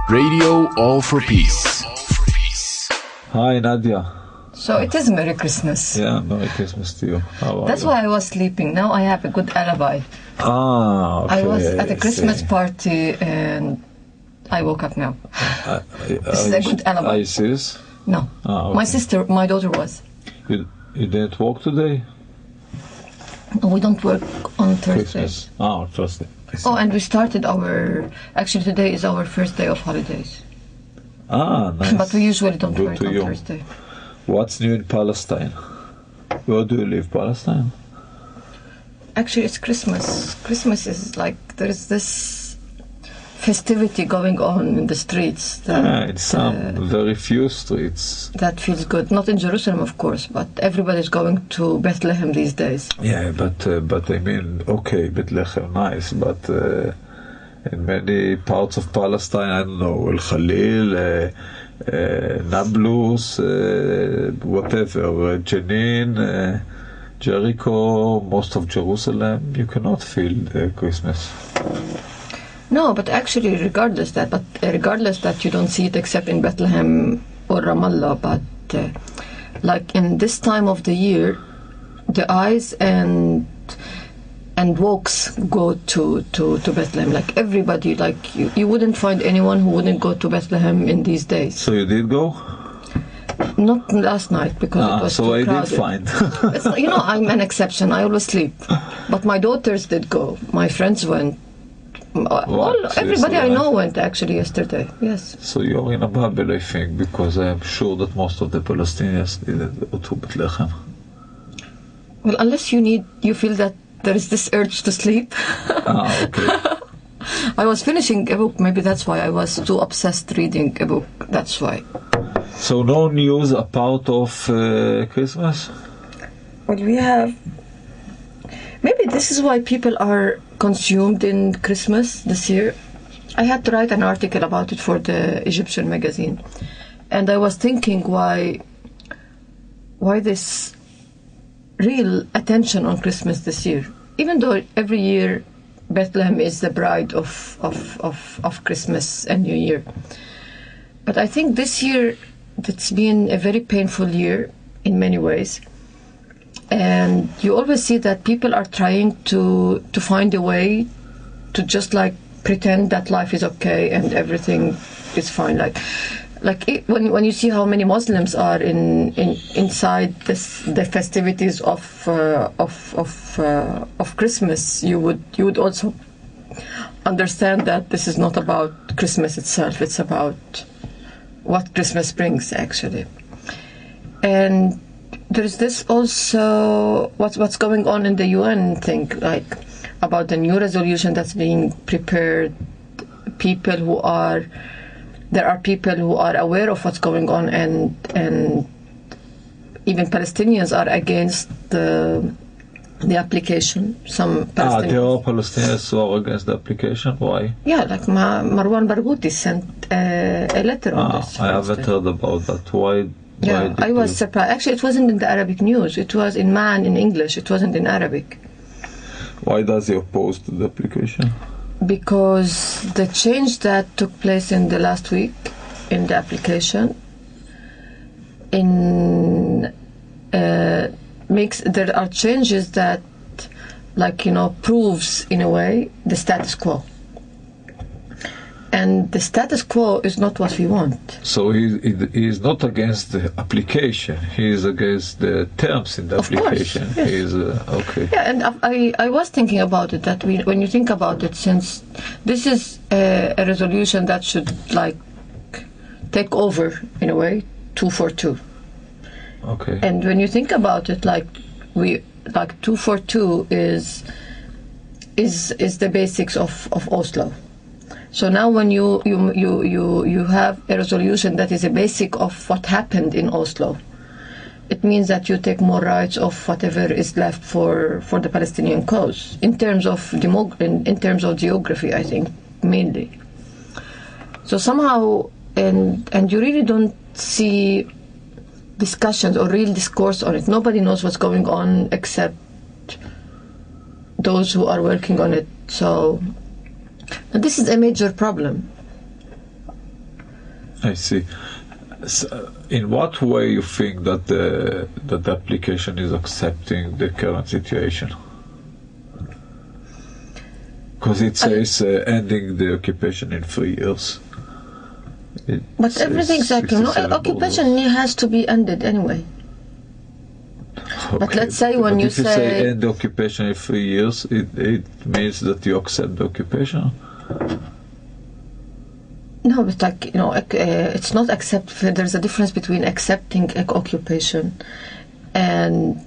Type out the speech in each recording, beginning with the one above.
Radio All for Peace. Hi, Nadia. So it is Merry Christmas. Yeah, Merry Christmas to you. How are That's you? why I was sleeping. Now I have a good alibi. Okay. I was at a Christmas party and I woke up now. This is a good alibi. Are you serious? No. Okay. My daughter was. You didn't work today? No, we don't work on Thursday. Christmas. Thursday. Oh, and we started actually today is our first day of holidays. Nice. But we usually don't Good work to on you. Thursday. What's new in Palestine? Where do you live, Palestine? Actually, it's Christmas. Christmas is like, there is this festivity going on in the streets. In some very few streets. That feels good. Not in Jerusalem, of course, but everybody's going to Bethlehem these days. Yeah, but I mean, okay, Bethlehem, nice, but in many parts of Palestine, I don't know, El Khalil, Nablus, whatever, Jenin, Jericho, most of Jerusalem, you cannot feel Christmas. No, but actually, regardless that you don't see it except in Bethlehem or Ramallah, but like in this time of the year, the eyes and walks go to Bethlehem. Like everybody, like you wouldn't find anyone who wouldn't go to Bethlehem in these days. So you did go? Not last night because it was so too I crowded. did find. I'm an exception. I always sleep, but my daughters did go. My friends went. Everybody I know went actually yesterday. Yes. So you're in a bubble, I think, because I am sure that most of the Palestinians didn't go to Bethlehem. Well, unless you feel that there is this urge to sleep. Okay. I was finishing a book. Maybe that's why I was too obsessed reading a book. That's why. So no news apart of Christmas? Well, we have. Maybe this is why people are consumed in Christmas this year. I had to write an article about it for the Egyptian magazine, and I was thinking why this real attention on Christmas this year, even though every year Bethlehem is the bride of Christmas and New Year. But I think this year it's been a very painful year in many ways. And you always see that people are trying to find a way to just like pretend that life is okay and everything is fine. When you see how many Muslims are inside the festivities of Christmas, you would also understand that this is not about Christmas itself. It's about what Christmas brings, actually. And there is this also what's going on in the UN thing, like about the new resolution that's being prepared. There are people who are aware of what's going on, and even Palestinians are against the application. Some Palestinians. There are Palestinians who are against the application. Why? Yeah, like Marwan Barghouti sent a letter on this. I haven't heard about that. Why? Yeah, I was surprised. Actually, it wasn't in the Arabic news. It was in Man in English. It wasn't in Arabic. Why does he oppose to the application? Because the change that took place in the last week in the application there are changes that, proves in a way the status quo. And the status quo is not what we want. So he is not against the application. He is against the terms in the application. Yes. He is okay. Yeah, and I was thinking about it, that when you think about it, since this is a resolution that should take over in a way 242. Okay. And when you think about it, 242 is the basics of Oslo. So now when you have a resolution that is a basic of what happened in Oslo, it means that you take more rights of whatever is left for the Palestinian cause in terms of geography, I think, mainly. So somehow, and you really don't see discussions or real discourse on it. Nobody knows what's going on except those who are working on it. So and this is a major problem. I see. So, in what way you think that the application is accepting the current situation? Because it says ending the occupation in 3 years. But everything's like, occupation has to be ended anyway. Okay, but let's say when you if you say end the occupation in 3 years, it means that you accept the occupation? No, but like, it's not accept. There's a difference between accepting occupation and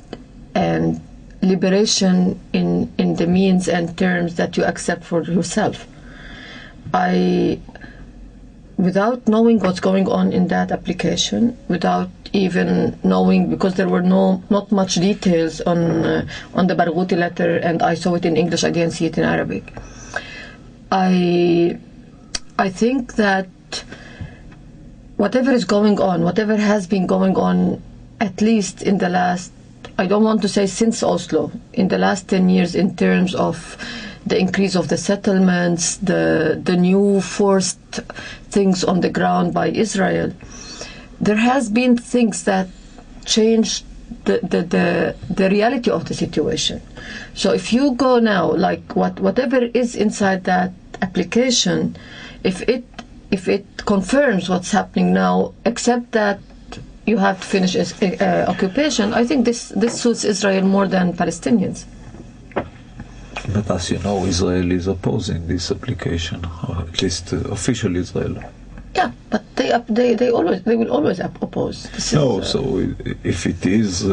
liberation in the means and terms that you accept for yourself. Without knowing what's going on in that application, without even knowing, because there were not much details on the Barghouti letter, and I saw it in English, I didn't see it in Arabic. I think that whatever is going on, whatever has been going on, at least in the last, I don't want to say since Oslo, in the last 10 years, in terms of the increase of the settlements, the new forced things on the ground by Israel, there has been things that changed the reality of the situation. So if you go now, like whatever is inside that application, if it confirms what's happening now, except that you have to finish occupation, I think this suits Israel more than Palestinians. But as you know, Israel is opposing this application, or at least official Israel. Yeah, but they will always oppose. So if it is,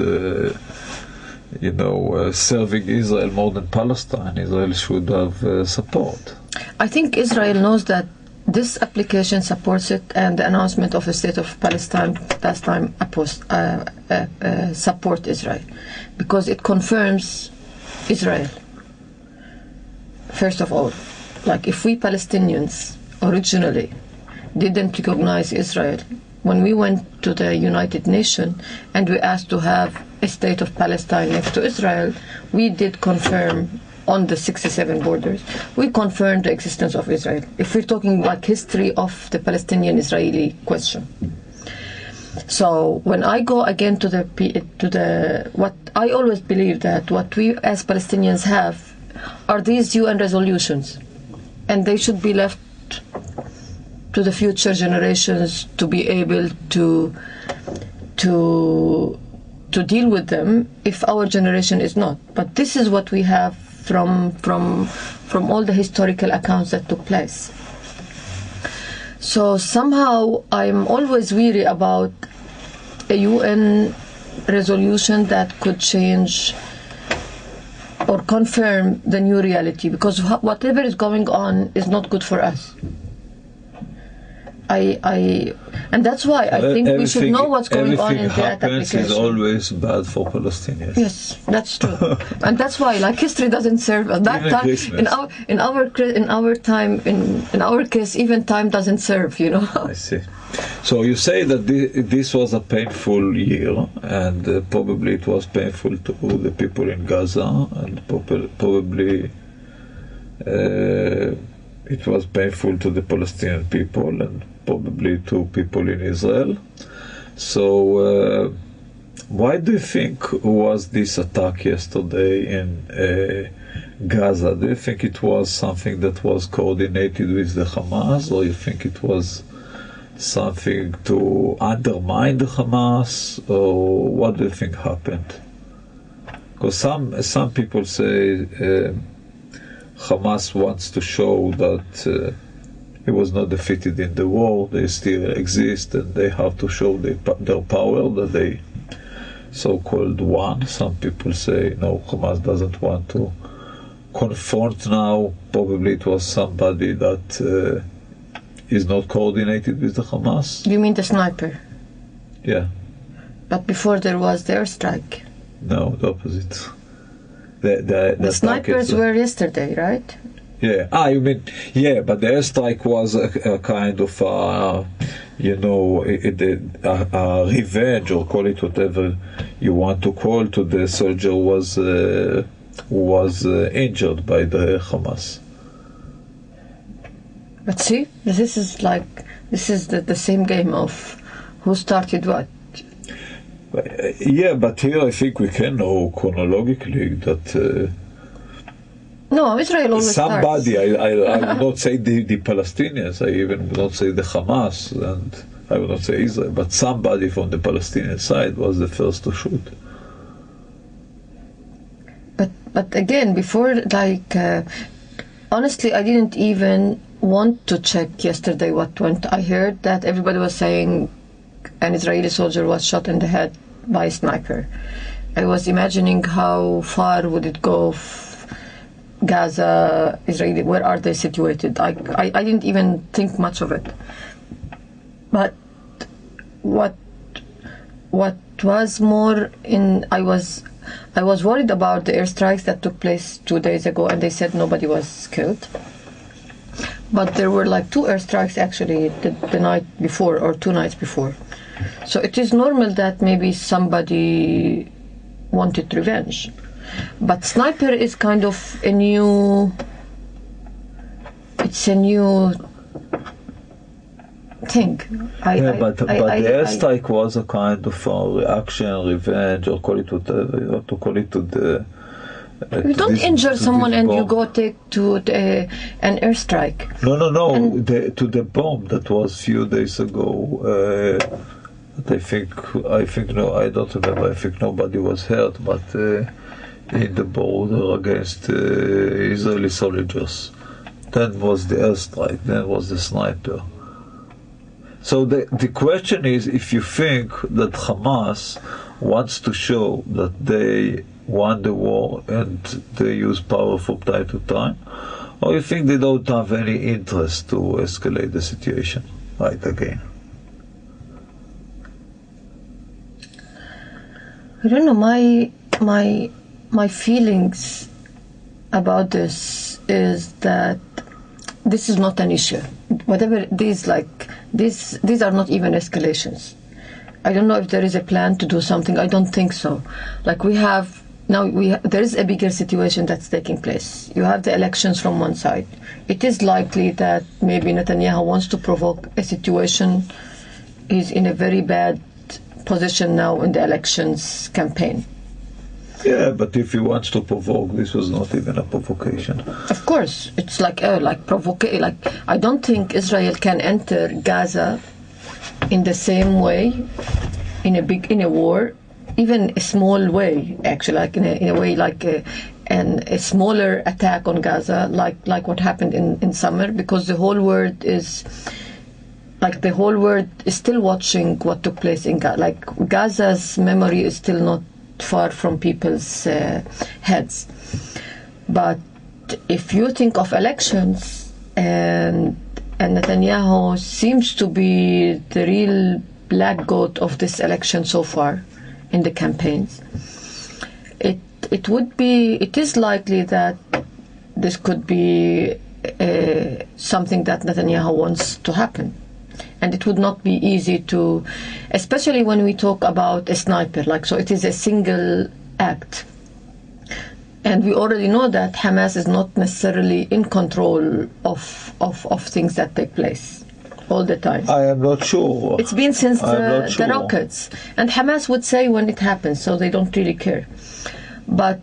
serving Israel more than Palestine, Israel should have support. I think Israel knows that this application supports it, and the announcement of a state of Palestine last time support Israel, because it confirms Israel. First of all, like if we Palestinians originally didn't recognize Israel, when we went to the United Nations and we asked to have a state of Palestine next to Israel, we did confirm on the 67 borders, we confirmed the existence of Israel. If we're talking like history of the Palestinian-Israeli question. So when I go again to the what I always believe that what we as Palestinians have are these UN resolutions, and they should be left to the future generations to be able to deal with them if our generation is not. But this is what we have from all the historical accounts that took place. So somehow I'm always weary about a UN resolution that could change or confirm the new reality, because whatever is going on is not good for us. And that's why I think we should know what's going on in that application. Is always bad for Palestinians. Yes, that's true, and that's why, like, history doesn't serve at that time. In our case, even time doesn't serve. I see. So you say that this was a painful year, and probably it was painful to the people in Gaza, and probably it was painful to the Palestinian people, and probably to people in Israel. So why do you think was this attack yesterday in Gaza? Do you think it was something that was coordinated with the Hamas, or you think it was something to undermine the Hamas, or what do you think happened? Because some people say Hamas wants to show that it was not defeated in the war, they still exist, and they have to show their power, that they so-called won. Some people say, no, Hamas doesn't want to confront now. Probably it was somebody that is not coordinated with the Hamas. You mean the sniper? Yeah. But before there was the airstrike. No, the opposite. The snipers were yesterday, right? Yeah. You mean, yeah, but the airstrike was a kind of, a revenge, or call it whatever you want to call, to the soldier who was injured by the Hamas. But see, this is like This is the same game of who started what. Yeah, but here I think we can know chronologically that No, Israel always somebody, starts. I will not say the Palestinians, I even will not say the Hamas, and I will not say Israel, but somebody from the Palestinian side was the first to shoot. But again, before, honestly, I didn't even want to check yesterday what went. I heard that everybody was saying an Israeli soldier was shot in the head by a sniper. I was imagining how far would it go, Gaza, Israeli, where are they situated? I didn't even think much of it. But what was more I was worried about the airstrikes that took place 2 days ago, and they said nobody was killed. But there were like 2 airstrikes actually the night before, or 2 nights before. So it is normal that maybe somebody wanted revenge. But sniper is kind of a new thing. But the airstrike was a kind of reaction, revenge, or call it whatever you want to call it to the. You don't injure someone and you go take to an airstrike. No. To the bomb that was few days ago. I think no, I don't remember. I think nobody was hurt, but in the border against Israeli soldiers. Then was the airstrike. Then was the sniper. So the question is, if you think that Hamas wants to show that they won the war and they use power from time to time, or you think they don't have any interest to escalate the situation right again? I don't know. My feelings about this is that this is not an issue. Whatever these are not even escalations. I don't know if there is a plan to do something. I don't think so. Like there is a bigger situation that's taking place. You have the elections from one side. It is likely that maybe Netanyahu wants to provoke a situation. He's in a very bad position now in the elections campaign. Yeah, but if he wants to provoke, this was not even a provocation. Of course, it's like I don't think Israel can enter Gaza in the same way, in a war, even a small way, actually, like in a way like a smaller attack on Gaza, like what happened in summer, because the whole world is still watching what took place in Gaza. Like Gaza's memory is still not far from people's heads. But if you think of elections, and Netanyahu seems to be the real black goat of this election so far in the campaigns, it is likely that this could be something that Netanyahu wants to happen. And it would not be easy to, especially when we talk about a sniper, so it is a single act. And we already know that Hamas is not necessarily in control of things that take place all the time. I am not sure. It's been since the rockets. And Hamas would say when it happens, so they don't really care. But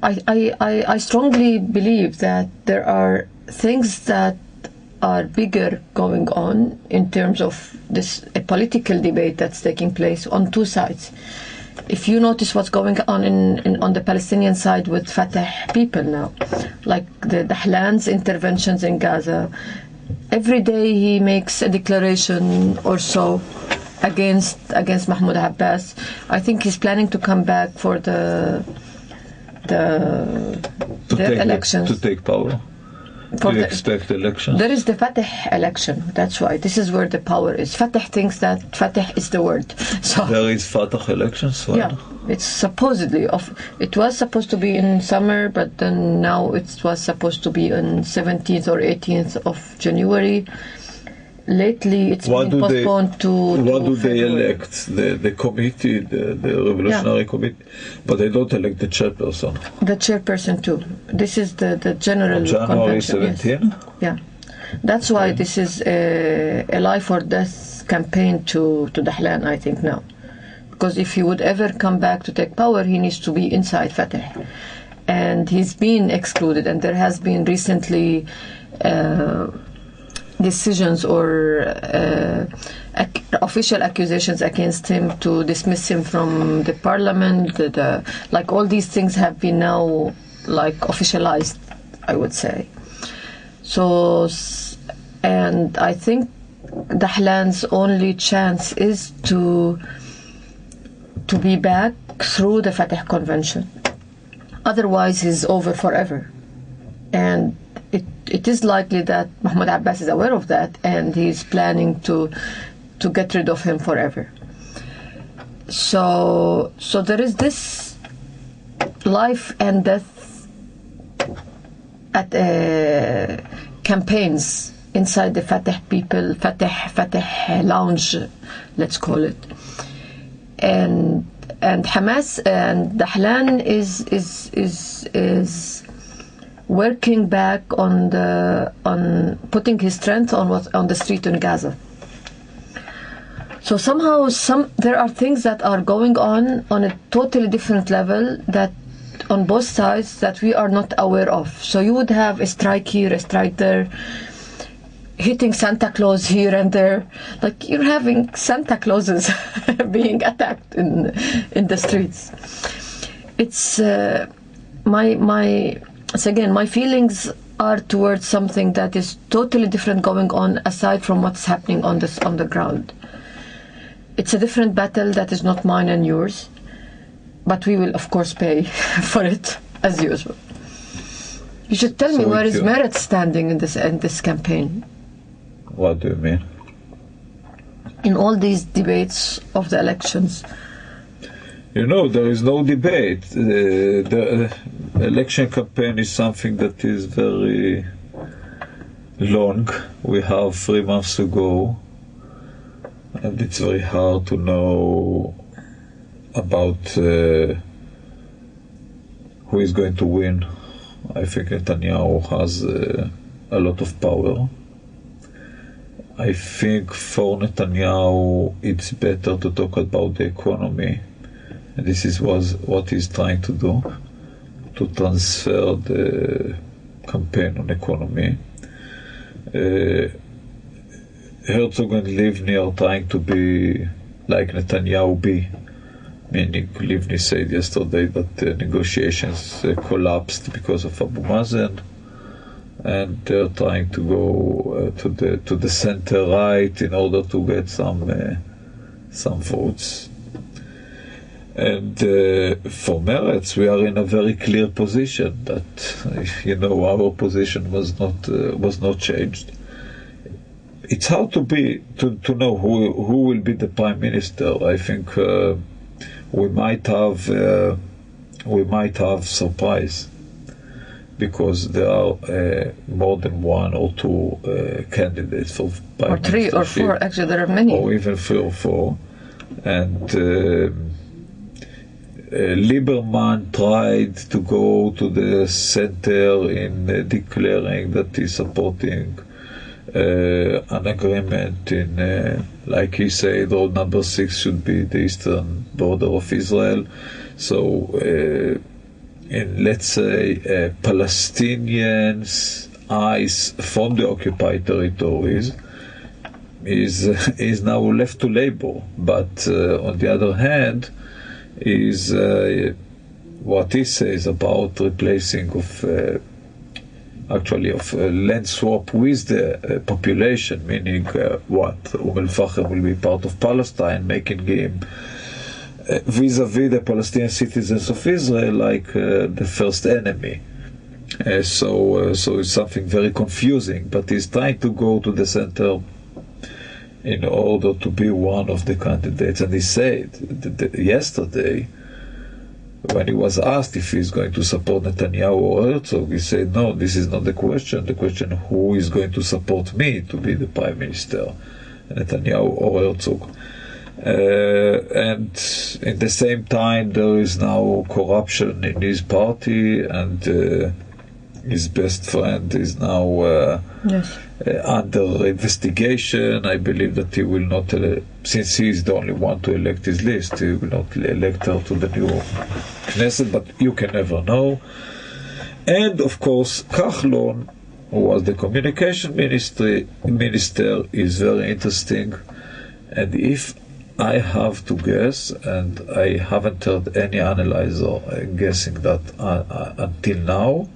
I strongly believe that there are things that are bigger going on in terms of a political debate that's taking place on 2 sides. If you notice what's going on on the Palestinian side with Fatah people now, like the Dahlan's interventions in Gaza, every day he makes a declaration or so against Mahmoud Abbas. I think he's planning to come back for the elections. To take power. Do you expect elections? There is the Fatah election. That's why. This is where the power is. Fatah thinks that Fatah is the word. So there is Fatah elections? When? Yeah. It's supposedly. It was supposed to be in summer, but then now it was supposed to be on 17th or 18th of January. Lately, it's been postponed to What do they February. elect? The committee, the revolutionary committee, but they don't elect the chairperson. The chairperson too. This is the general January convention. 17? Yes. Yeah. That's why this is a life or death campaign to Dahlan, I think, now. Because if he would ever come back to take power, he needs to be inside Fatah. And he's been excluded, and there has been recently decisions or official accusations against him to dismiss him from the parliament. Like all these things have been now like officialized, I would say. So, and I think Dahlan's only chance is to be back through the Fatah Convention. Otherwise, he's over forever. And it is likely that Mahmoud Abbas is aware of that, and he's planning to get rid of him forever. So there is this life and death at campaigns inside the Fatah people, Fatah lounge, let's call it. And Hamas and Dahlan is working back on putting his strength on the street in Gaza. So somehow there are things that are going on a totally different level that on both sides that we are not aware of. So you would have a strike here, a strike there, hitting Santa Claus here and there. Like you're having Santa Clauses being attacked in the streets. It's my feelings are towards something that is totally different going on aside from what's happening on the ground. It's a different battle that is not mine and yours, but we will of course pay for it as usual. You should tell me where is Meretz standing in this campaign. What do you mean? In all these debates of the elections. You know, there is no debate. The election campaign is something that is very long. We have 3 months to go, and it's very hard to know about who is going to win. I think Netanyahu has a lot of power. I think for Netanyahu it's better to talk about the economy. And this is what he's trying to do, to transfer the campaign on economy. Herzog and Livni are trying to be like Netanyahu be, meaning Livni said yesterday that the negotiations collapsed because of Abu Mazen, and they're trying to go to the center right in order to get some votes. And for Meretz, we are in a very clear position that our position was not changed. It's hard to know who will be the prime minister. I think we might have surprise, because there are more than 1 or 2 candidates for prime or 3 or 4. Actually, there are many. Or even 3 or 4, and. Lieberman tried to go to the center in declaring that he's supporting an agreement in, like he said, road number 6 should be the eastern border of Israel. So, in, let's say, Palestinians' eyes from the occupied territories, is now left to Labour. But on the other hand, is what he says about replacing of land swap with the population, meaning what Al-Fahim will be part of Palestine, making him vis-a-vis the Palestinian citizens of Israel like the first enemy. So it's something very confusing, but he's trying to go to the center in order to be one of the candidates. And he said yesterday, when he was asked if he's going to support Netanyahu or Herzog, he said, no, this is not the question. The question, who is going to support me to be the prime minister, Netanyahu or Herzog? And at the same time, there is now corruption in his party, and his best friend is now Yes. under investigation. I believe that he will not, since he is the only one to elect his list, he will not elect her to the new Knesset, but you can never know. And of course, Kahlon, who was the communication minister, is very interesting. And if I have to guess, and I haven't heard any analyzer guessing that until now,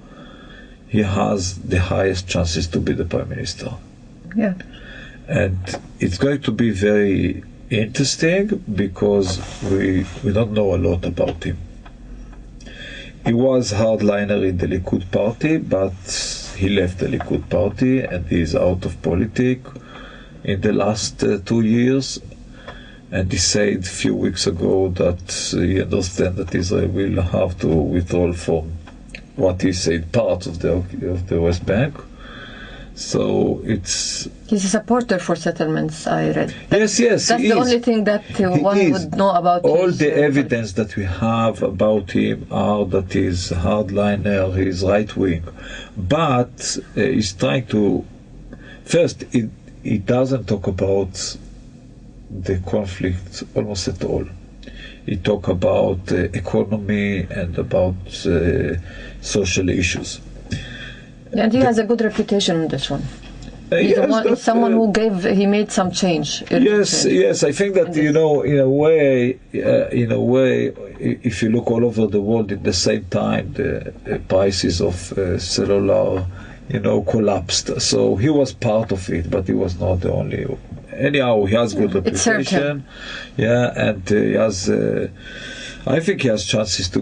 he has the highest chances to be the prime minister. Yeah. And it's going to be very interesting because we don't know a lot about him. He was hardliner in the Likud party, but he left the Likud party and he is out of politics in the last 2 years. And he said a few weeks ago that he understands that Israel will have to withdraw from what he said part of the West Bank. So it's... He's a supporter for settlements, I read. Yes, That's the only thing that one would know about all his, the evidence that we have about him are that he's hardliner, he's right-wing. But he's trying to... First, he doesn't talk about the conflict almost at all. He talk about economy and about social issues. And he has a good reputation on this one. He's Yes, someone who he made some change. Yes. I think that in a way, if you look all over the world at the same time, the prices of cellular, collapsed. So he was part of it, but he was not the only. Anyhow, he has good reputation. Yeah, and he has. I think he has chances to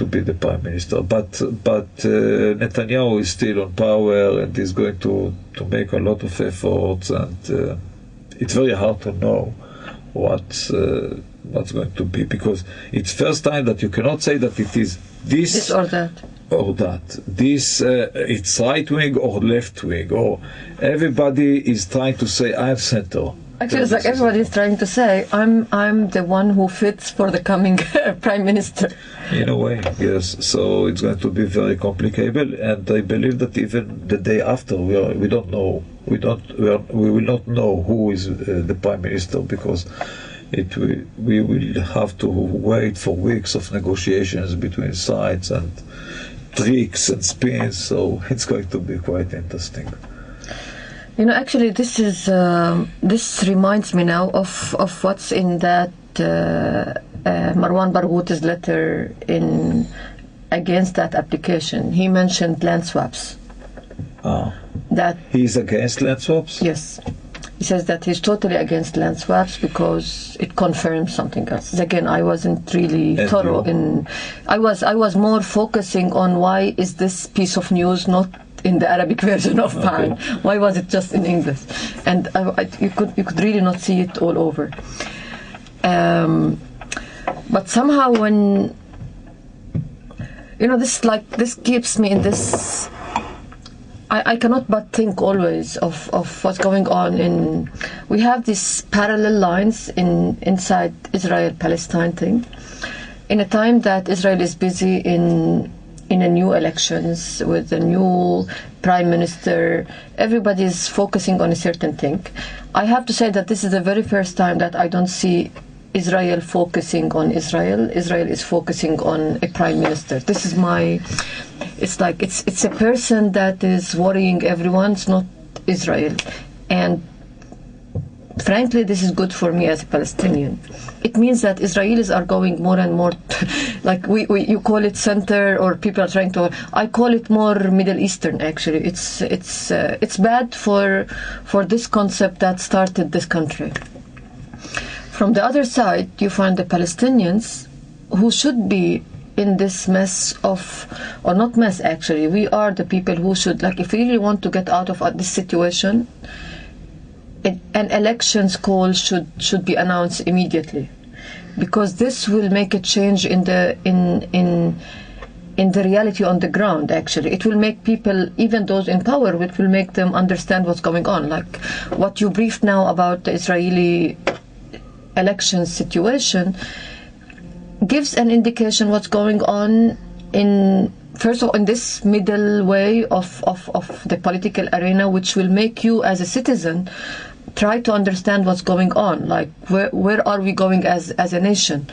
be the prime minister, but Netanyahu is still on power and is going to make a lot of efforts, and it's very hard to know what's going to be, because it's first time that you cannot say that it is this or that. Or that. This it's right wing or left wing, or everybody is trying to say I'm center. Actually, it's like everybody's trying to say, I'm the one who fits for the coming prime minister. In a way, yes. So it's going to be very complicated, and I believe that even the day after, we don't know. We will not know who is the prime minister, because we will have to wait for weeks of negotiations between sides and tricks and spins. So it's going to be quite interesting. Actually, this reminds me now of what's in that Marwan Barghouth's letter against that application. He mentioned land swaps. That he's against land swaps? Yes. He says that he's totally against land swaps because it confirms something else. Again, I wasn't really thorough in. I was more focusing on why is this piece of news not in the Arabic version of Pan? Okay. Why was it just in English? And you could really not see it all over. But somehow when this keeps me in this. I cannot but think always of what's going on we have these parallel lines inside Israel-Palestine thing, in a time that Israel is busy in a new elections with a new prime minister. Everybody is focusing on a certain thing. I have to say that this is the very first time that I don't see Israel focusing on Israel. Israel is focusing on a prime minister. This is it's a person that is worrying everyone. It's not Israel. And frankly, this is good for me as a Palestinian. It means that Israelis are going more and more, you call it center, or people are trying to. I call it more Middle Eastern. Actually, it's bad for this concept that started this country. From the other side, you find the Palestinians who should be in this mess or not mess. Actually, we are the people who should, if we really want to get out of this situation. An elections call should be announced immediately, because this will make a change in the reality on the ground. Actually, it will make people, even those in power, it will make them understand what's going on. Like what you briefed now about the Israeli election situation gives an indication what's going on first of all, in this middle way of the political arena, which will make you as a citizen try to understand what's going on, like where are we going as a nation.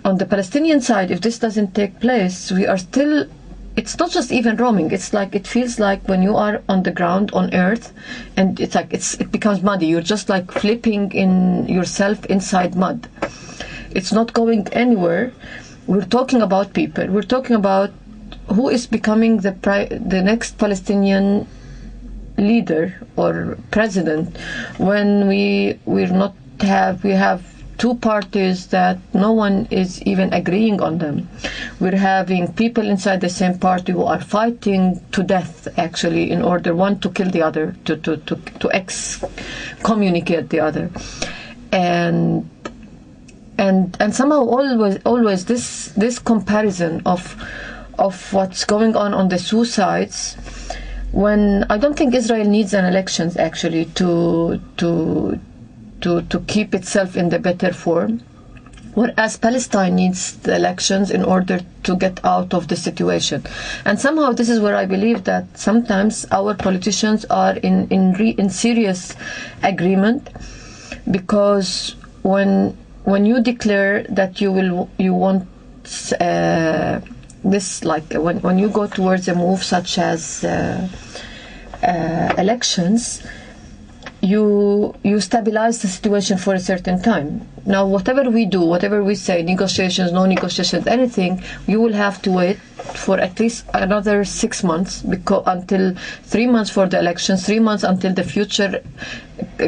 On the Palestinian side, if this doesn't take place, we are still, it's not just even roaming, it's like, it feels like when you are on the ground, on earth, and it's like it becomes muddy, you're just like flipping in yourself inside mud. It's not going anywhere. We're talking about people, we're talking about who is becoming the next Palestinian leader or president, when we have two parties that no one is even agreeing on them. We're having people inside the same party who are fighting to death, actually, in order, one, to kill the other, to excommunicate the other. And somehow always this comparison of what's going on the two sides, when I don't think Israel needs an elections, actually, to keep itself in the better form, whereas Palestine needs the elections in order to get out of the situation. And somehow this is where I believe that sometimes our politicians are in serious agreement, because when you declare that you want this, like when you go towards a move such as elections, you stabilize the situation for a certain time. Now, whatever we do, whatever we say, negotiations, no negotiations, anything, you will have to wait for at least another 6 months, until 3 months for the elections, 3 months until the future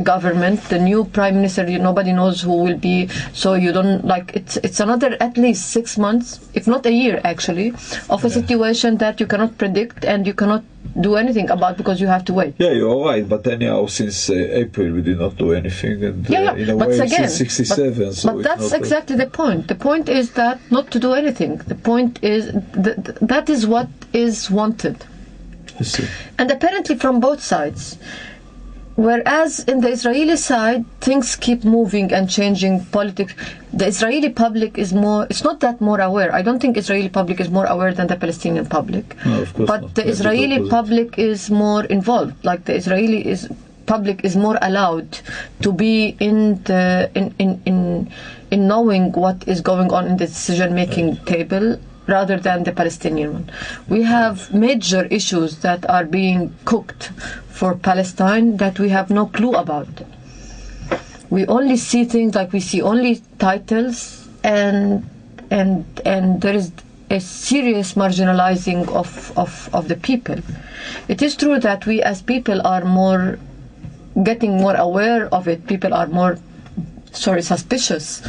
government, the new prime minister. Nobody knows who will be, so you don't, like, it's another at least 6 months, if not a year, actually, of a situation that you cannot predict and you cannot do anything about, because you have to wait. Yeah, you're right, but anyhow, since April we did not do anything, and in a way since 67. But that's exactly the point. The point is that not to do anything. The point is that is what is wanted. I see. And apparently from both sides. Whereas in the Israeli side, things keep moving and changing politics. The Israeli public is more, it's not that more aware. I don't think Israeli public is more aware than the Palestinian public. No, of course but not. The Israeli public is more involved. Like the Israeli public is more allowed to be in knowing what is going on in the decision-making table, rather than the Palestinian one. We have major issues that are being cooked for Palestine that we have no clue about. We only see things, like we see only titles, and there is a serious marginalizing of the people. It is true that we as people are getting more aware of it. People are more suspicious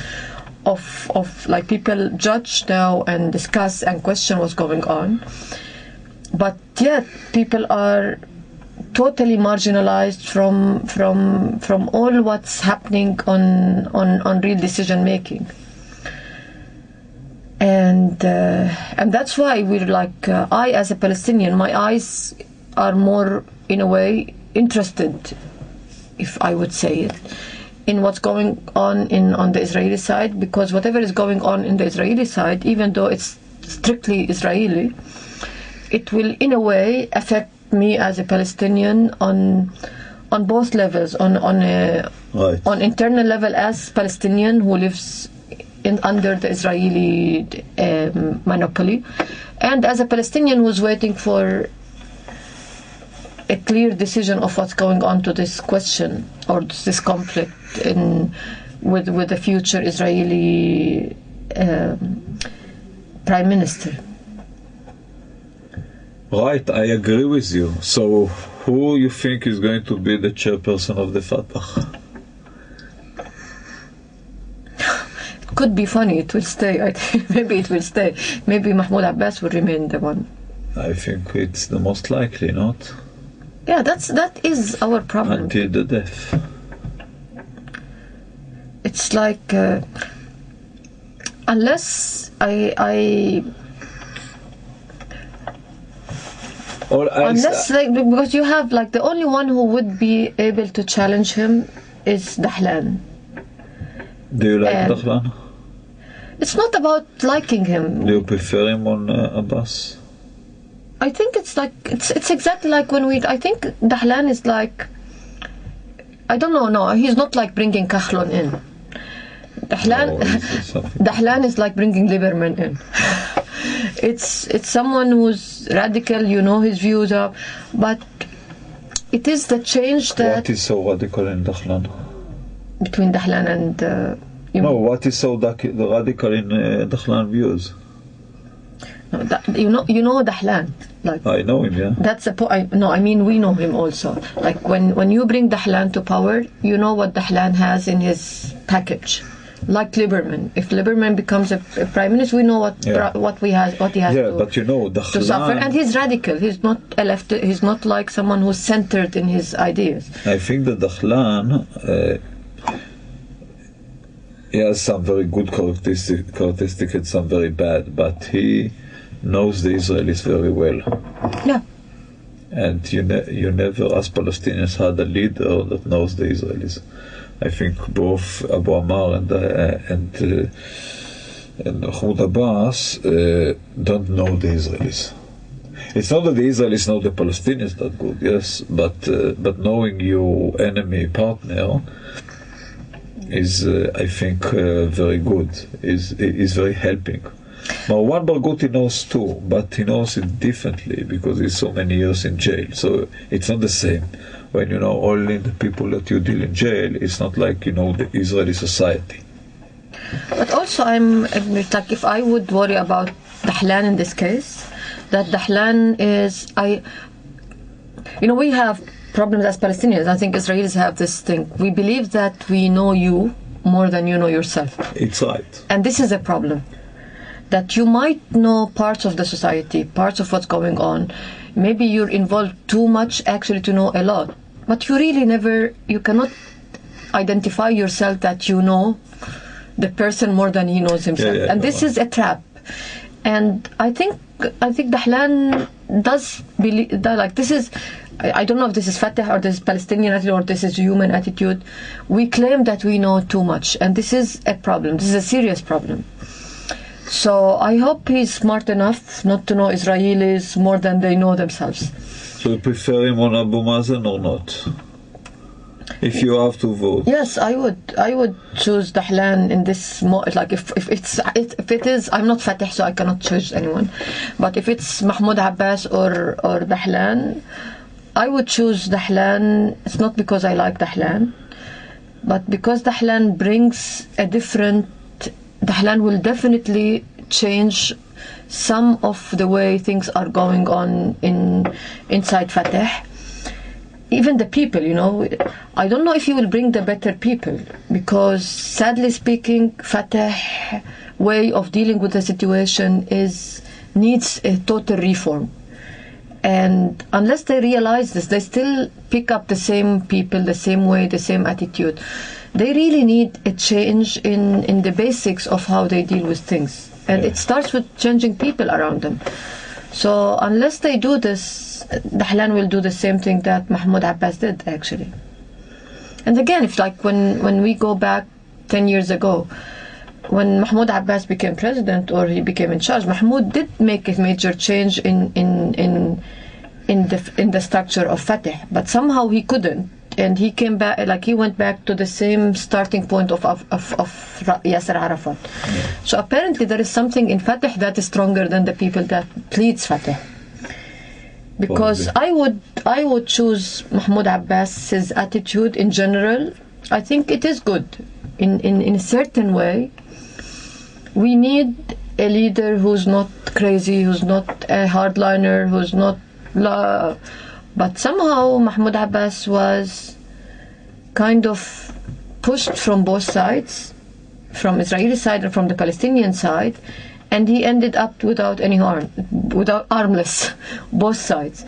of like, people judge now and discuss and question what's going on, but yet people are totally marginalized from all what's happening on real decision making. And that's why we're like, I as a Palestinian, my eyes are more, in a way, interested, if I would say it, in what's going on the Israeli side, because whatever is going on in the Israeli side, even though it's strictly Israeli, it will in a way affect me as a Palestinian on both levels, on internal level as Palestinian who lives under the Israeli monopoly, and as a Palestinian who's waiting for a clear decision of what's going on to this question or this conflict with the future Israeli prime minister. Right, I agree with you. So, who you think is going to be the chairperson of the Fatah? It could be funny. It will stay. I think maybe it will stay. Maybe Mahmoud Abbas will remain the one. I think it's the most likely, not? Yeah, that is our problem. Until the death. It's like unless unless, like, because you have, like, the only one who would be able to challenge him is Dahlan. Do you like Dahlan? It's not about liking him. Do you prefer him on Abbas? I think it's like it's exactly like when I think Dahlan is like, I don't know. No, he's not like bringing Kahlon in. Dahlan is like bringing Lieberman in. It's someone who's radical. You know his views are, but it is the change that. What is so radical in Dahlan? Between Dahlan and. What is so radical in Dahlan views? No, you know Dahlan. Like, I know him, yeah. That's a I mean we know him also. Like when you bring Dahlan to power, you know what Dahlan has in his package. Like Lieberman. If Lieberman becomes a prime minister, we know what he has but you know, Dahlan, to suffer. And he's radical. He's not a left. He's not like someone who's centered in his ideas. I think that Dahlan he has some very good characteristic and some very bad, but he knows the Israelis very well. Yeah. And you never, as Palestinians, had a leader that knows the Israelis. I think both Abu Ammar and Mahmoud Abbas don't know the Israelis. It's not that the Israelis know the Palestinians that good, yes, but knowing your enemy partner is, I think, very good. Is very helping. Marwan Barghouti knows too, but he knows it differently because he's so many years in jail. So it's not the same. When you know only the people that you deal in jail, it's not like you know the Israeli society. But also, it's like if I would worry about Dahlan in this case, that Dahlan is we have problems as Palestinians. I think Israelis have this thing. We believe that we know you more than you know yourself. It's right. And this is a problem. That you might know parts of the society, parts of what's going on. Maybe you're involved too much actually to know a lot. But you really you cannot identify yourself that you know the person more than he knows himself. And this is a trap. And I think Dahlan does believe that, like, this is, I don't know if this is Fatah or this is Palestinian attitude or this is human attitude. We claim that we know too much, and this is a problem. This is a serious problem. So I hope he's smart enough not to know Israelis more than they know themselves. So you prefer him on Abu Mazen or not? If you have to vote. Yes, I would choose Dahlan in this. Like if it is, I'm not Fatah, so I cannot choose anyone. But if it's Mahmoud Abbas or Dahlan, I would choose Dahlan. It's not because I like Dahlan, but because Dahlan brings a different. Dahlan will definitely change some of the way things are going on inside Fatah. Even the people, I don't know if he will bring the better people, because sadly speaking, Fatah way of dealing with the situation needs a total reform. And unless they realize this, they still pick up the same people, the same way, the same attitude. They really need a change in the basics of how they deal with things. And it starts with changing people around them. So unless they do this, Dahlan will do the same thing that Mahmoud Abbas did, actually. And again, if like when we go back 10 years ago, when Mahmoud Abbas became president or he became in charge, Mahmoud did make a major change in the structure of Fatah, but somehow he couldn't. And he came back, like he went back to the same starting point of Yasser Arafat. Yeah. So apparently there is something in Fatah that is stronger than the people that leads Fatah. Because I would choose Mahmoud Abbas's attitude in general. I think it is good in a certain way. We need a leader who's not crazy, who's not a hardliner, who's not. But somehow Mahmoud Abbas was kind of pushed from both sides, from Israeli side and from the Palestinian side, and he ended up without any harm, armless, both sides.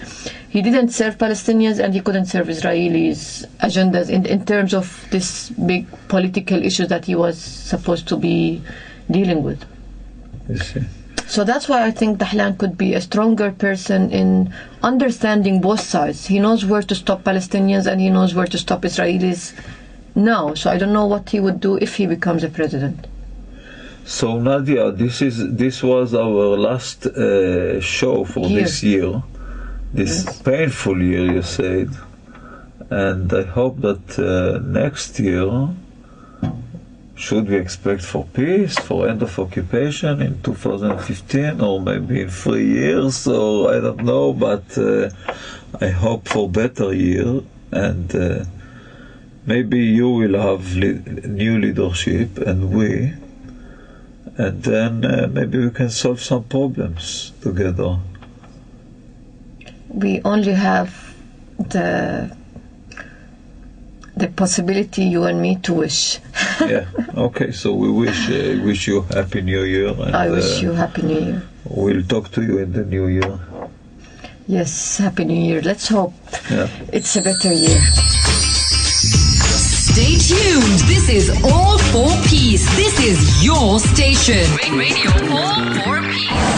He didn't serve Palestinians and he couldn't serve Israelis' agendas in terms of this big political issues that he was supposed to be dealing with. So that's why I think Dahlan could be a stronger person in understanding both sides. He knows where to stop Palestinians and he knows where to stop Israelis now. So I don't know what he would do if he becomes a president. So Nadia, this was our last show for this year, this painful year, you said, and I hope that next year, should we expect for peace, for end of occupation in 2015, or maybe in 3 years, or I don't know, but I hope for better year, and maybe you will have new leadership, and we, and then maybe we can solve some problems together. We only have the possibility, you and me, to wish. Yeah. Okay. So we wish you Happy New Year. And, I wish you Happy New Year. We'll talk to you in the New Year. Yes, Happy New Year. Let's hope it's a better year. Stay tuned. This is All for Peace. This is your station. Radio All for Peace.